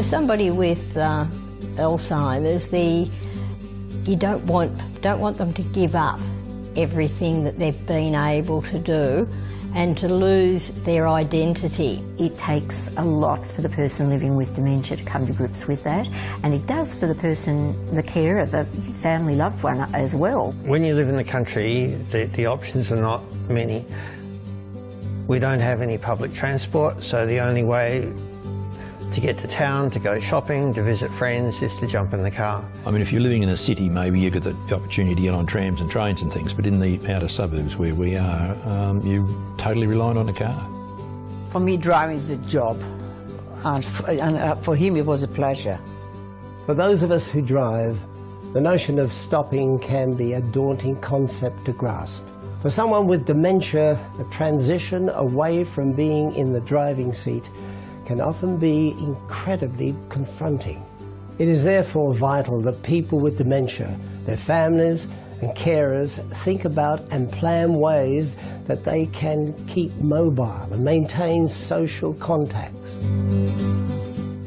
somebody with Alzheimer's, you don't want them to give up everything that they've been able to do and to lose their identity. It takes a lot for the person living with dementia to come to grips with that, and it does for the person, the carer, the family loved one as well. When you live in the country, the options are not many. We don't have any public transport, so the only way to get to town, to go shopping, to visit friends, is to jump in the car. I mean, if you're living in a city, maybe you get the opportunity to get on trams and trains and things, but in the outer suburbs where we are, you're totally reliant on a car. For me, driving is a job, and for him it was a pleasure. For those of us who drive, the notion of stopping can be a daunting concept to grasp. For someone with dementia, the transition away from being in the driving seat can often be incredibly confronting. It is therefore vital that people with dementia, their families and carers think about and plan ways that they can keep mobile and maintain social contacts.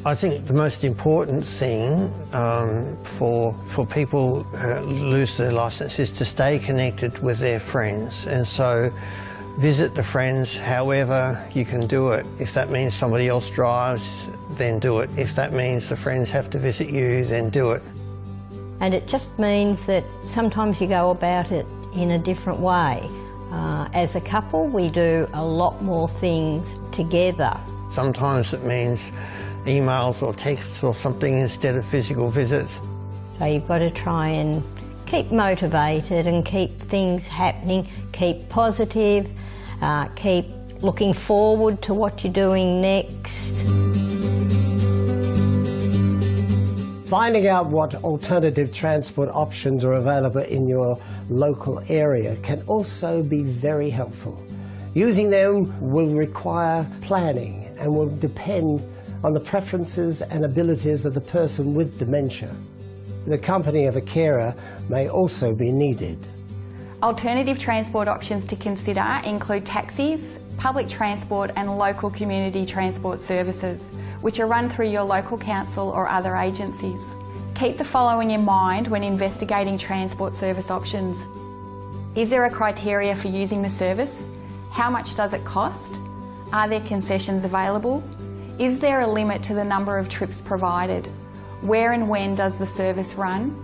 I think the most important thing for people who lose their licence is to stay connected with their friends, and so visit the friends however you can do it. If that means somebody else drives, then do it. If that means the friends have to visit you, then do it. And it just means that sometimes you go about it in a different way. As a couple, we do a lot more things together. Sometimes it means emails or texts or something instead of physical visits. So you've got to try and keep motivated and keep things happening, keep positive, keep looking forward to what you're doing next. Finding out what alternative transport options are available in your local area can also be very helpful. Using them will require planning and will depend on the preferences and abilities of the person with dementia. The company of a carer may also be needed. Alternative transport options to consider include taxis, public transport and local community transport services, which are run through your local council or other agencies. Keep the following in mind when investigating transport service options. Is there a criteria for using the service? How much does it cost? Are there concessions available? Is there a limit to the number of trips provided? Where and when does the service run?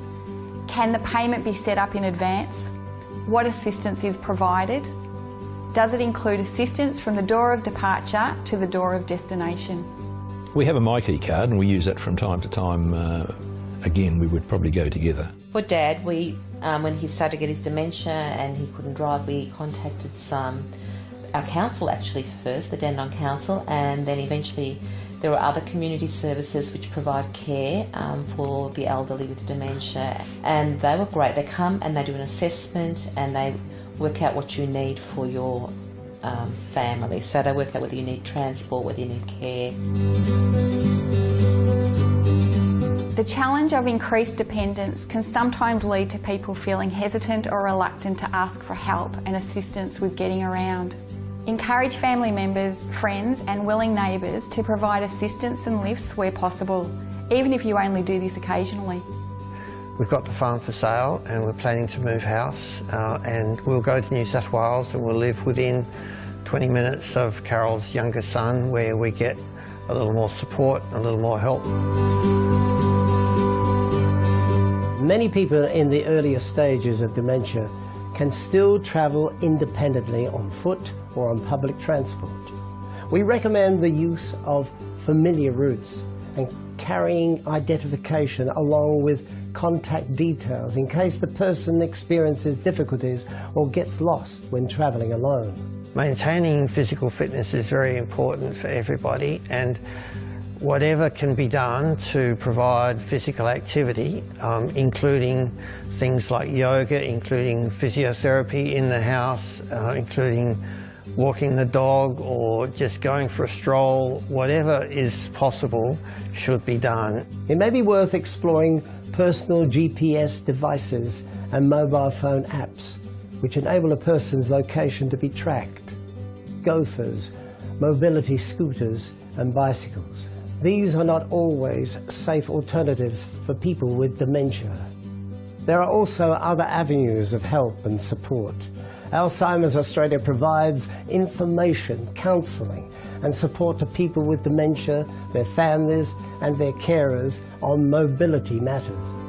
Can the payment be set up in advance? What assistance is provided? Does it include assistance from the door of departure to the door of destination? We have a MyKey card and we use that from time to time. Again, we would probably go together. For Dad, when he started to get his dementia and he couldn't drive, we contacted our council actually first, the Dandenong Council, and then eventually there are other community services which provide care for the elderly with dementia, and they were great. They come and they do an assessment and they work out what you need for your family. So they work out whether you need transport, whether you need care. The challenge of increased dependence can sometimes lead to people feeling hesitant or reluctant to ask for help and assistance with getting around. Encourage family members, friends and willing neighbours to provide assistance and lifts where possible, even if you only do this occasionally. We've got the farm for sale and we're planning to move house, and we'll go to New South Wales and we'll live within 20 minutes of Carol's younger son, where we get a little more support, a little more help. Many people in the earlier stages of dementia can still travel independently on foot or on public transport. We recommend the use of familiar routes and carrying identification along with contact details in case the person experiences difficulties or gets lost when travelling alone. Maintaining physical fitness is very important for everybody, and whatever can be done to provide physical activity, including things like yoga, including physiotherapy in the house, including walking the dog or just going for a stroll, whatever is possible should be done. It may be worth exploring personal GPS devices and mobile phone apps which enable a person's location to be tracked. Gophers, mobility scooters and bicycles. These are not always safe alternatives for people with dementia. There are also other avenues of help and support. Alzheimer's Australia provides information, counselling and support to people with dementia, their families and their carers on mobility matters.